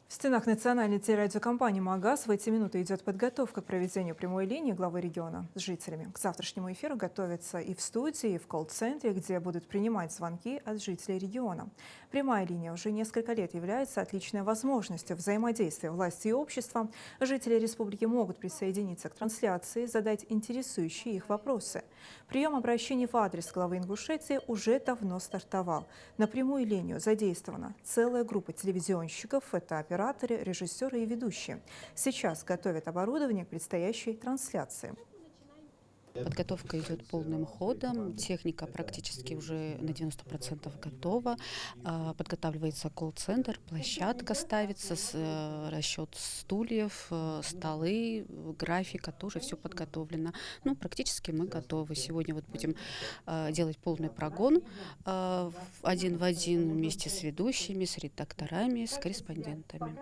В стенах национальной телерадиокомпании «Магаз» в эти минуты идет подготовка к проведению прямой линии главы региона с жителями. К завтрашнему эфиру готовятся и в студии, и в колл-центре, где будут принимать звонки от жителей региона. Прямая линия уже несколько лет является отличной возможностью взаимодействия власти и общества. Жители республики могут присоединиться к трансляции, задать интересующие их вопросы. Прием обращений в адрес главы Ингушетии уже давно стартовал. На прямую линию задействована целая группа телевизионщиков, это операторы, режиссеры и ведущие. Сейчас готовят оборудование к предстоящей трансляции. Подготовка идет полным ходом, техника практически уже на 90% готова. Подготавливается колл-центр, площадка ставится, расчет стульев, столы, графика, тоже все подготовлено. Ну, практически мы готовы. Сегодня вот будем делать полный прогон один в один вместе с ведущими, с редакторами, с корреспондентами.